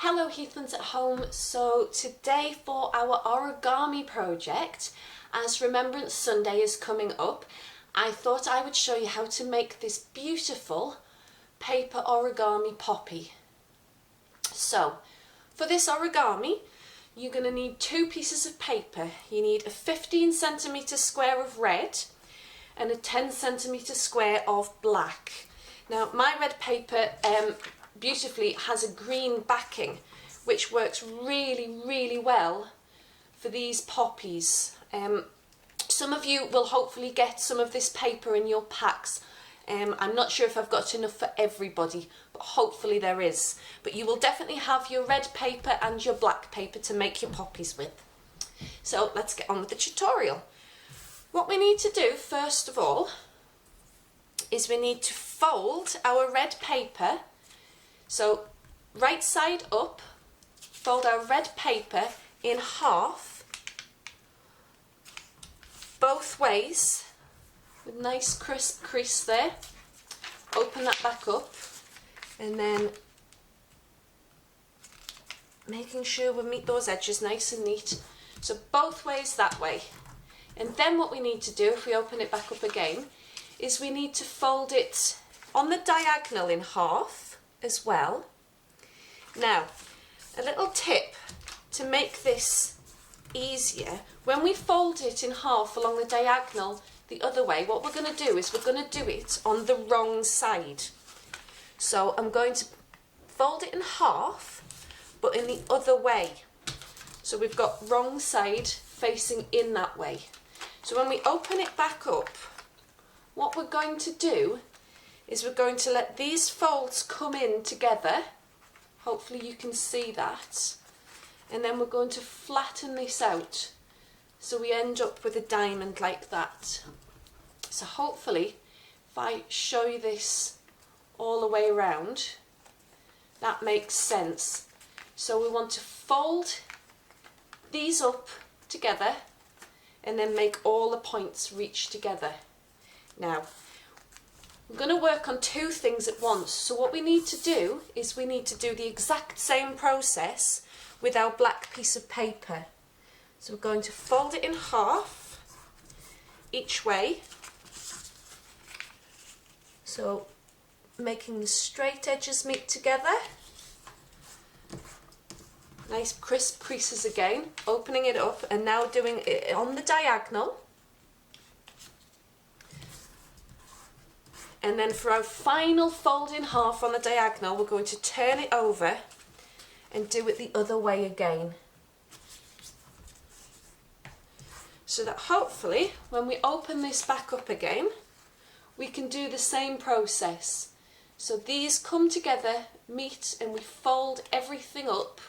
Hello Heathlands at home. So today for our origami project, as Remembrance Sunday is coming up, I thought I would show you how to make this beautiful paper origami poppy. So for this origami, you're going to need 2 pieces of paper. You need a 15cm square of red and a 10cm square of black. Now my red paper beautifully has a green backing, which works really well for these poppies. Some of you will hopefully get some of this paper in your packs. I'm not sure if I've got enough for everybody, but hopefully there is. But you will definitely have your red paper and your black paper to make your poppies with. So let's get on with the tutorial. What we need to do first of all is we need to fold our red paper. So right side up, fold our red paper in half, both ways, with nice crisp crease there. Open that back up, and then making sure we meet those edges nice and neat. So both ways that way. And then what we need to do, if we open it back up again, is we need to fold it on the diagonal in half as well. Now, a little tip to make this easier: when we fold it in half along the diagonal the other way, what we're going to do is we're going to do it on the wrong side. So I'm going to fold it in half, but in the other way. So we've got wrong side facing in that way. So when we open it back up, what we're going to do is we're going to let these folds come in together. Hopefully you can see that. And then we're going to flatten this out so we end up with a diamond like that. So hopefully, if I show you this all the way around, that makes sense. So we want to fold these up together and then make all the points reach together. Now, we're going to work on 2 things at once. So what we need to do is we need to do the exact same process with our black piece of paper. So we're going to fold it in half each way. So making the straight edges meet together. Nice crisp creases again. Opening it up and now doing it on the diagonal. And then for our final fold in half on the diagonal, we're going to turn it over and do it the other way again. So that hopefully when we open this back up again, we can do the same process. So these come together, meet, and we fold everything up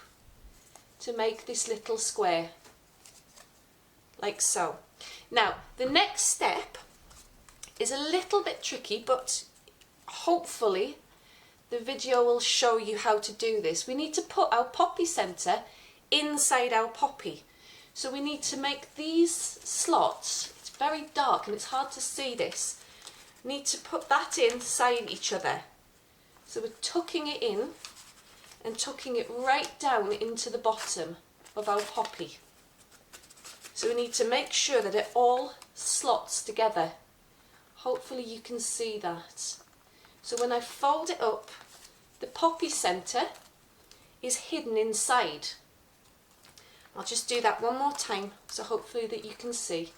to make this little square, like so. Now, the next step is a little bit tricky, but hopefully the video will show you how to do this. We need to put our poppy centre inside our poppy. So we need to make these slots. It's very dark and it's hard to see this. We need to put that inside each other. So we're tucking it in and tucking it right down into the bottom of our poppy. So we need to make sure that it all slots together. Hopefully you can see that. So when I fold it up, the poppy centre is hidden inside. I'll just do that one more time so hopefully that you can see.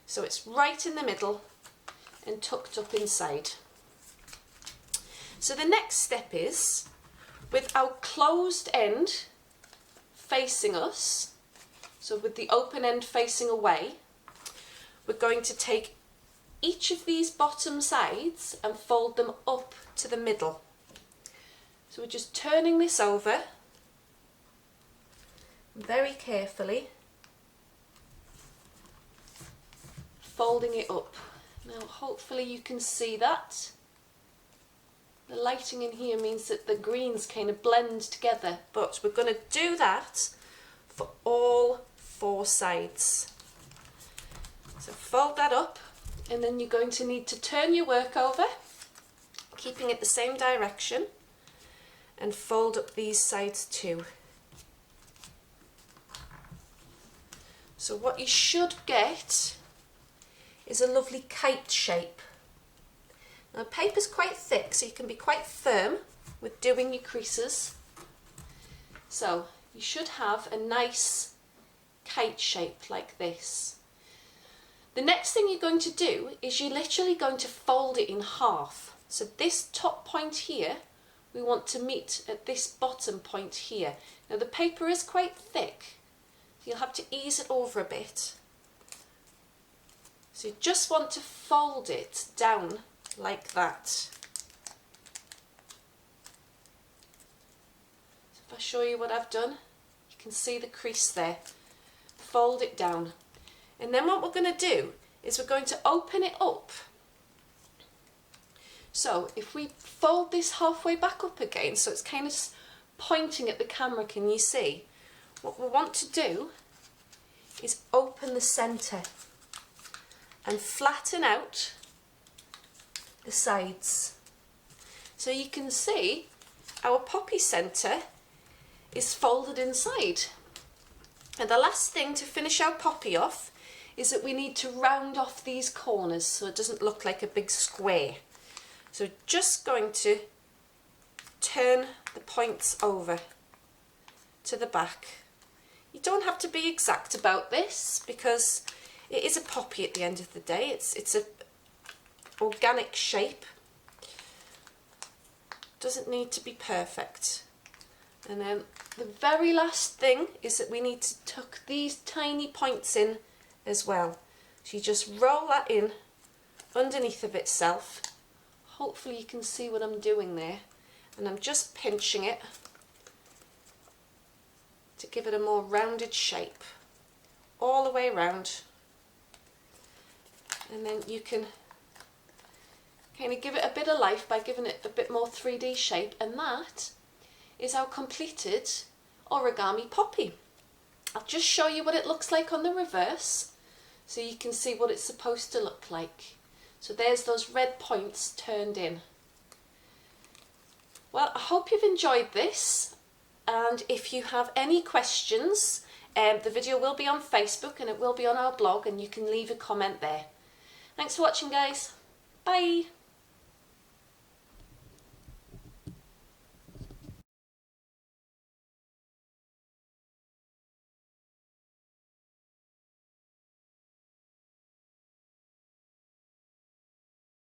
So it's right in the middle and tucked up inside. So the next step is, with our closed end facing us, so with the open end facing away, we're going to take each of these bottom sides and fold them up to the middle. So we're just turning this over very carefully, folding it up. Now hopefully you can see that. The lighting in here means that the greens kind of blend together, but we're going to do that for all 4 sides. So fold that up, and then you're going to need to turn your work over, keeping it the same direction, and fold up these sides too. So what you should get is a lovely kite shape. Now the paper's quite thick, so you can be quite firm with doing your creases. So you should have a nice kite shape like this. The next thing you're going to do is you're literally going to fold it in half. So this top point here, we want to meet at this bottom point here. Now the paper is quite thick, so you'll have to ease it over a bit. So you just want to fold it down like that. So if I show you what I've done, you can see the crease there. Fold it down. And then what we're going to do is we're going to open it up. So if we fold this halfway back up again, so it's kind of pointing at the camera, can you see? What we want to do is open the centre and flatten out the sides. So you can see our poppy centre is folded inside. And the last thing to finish our poppy off is that we need to round off these corners so it doesn't look like a big square. So just going to turn the points over to the back. You don't have to be exact about this because it is a poppy at the end of the day. It's a organic shape. Doesn't need to be perfect. And then the very last thing is that we need to tuck these tiny points in as well. So you just roll that in underneath of itself. Hopefully you can see what I'm doing there. And I'm just pinching it to give it a more rounded shape all the way around. And then you can kind of give it a bit of life by giving it a bit more 3D shape, and that is our completed Origami Poppy. I'll just show you what it looks like on the reverse so you can see what it's supposed to look like. So there's those red points turned in. Well, I hope you've enjoyed this, and if you have any questions, the video will be on Facebook and it will be on our blog, and you can leave a comment there. Thanks for watching, guys. Bye.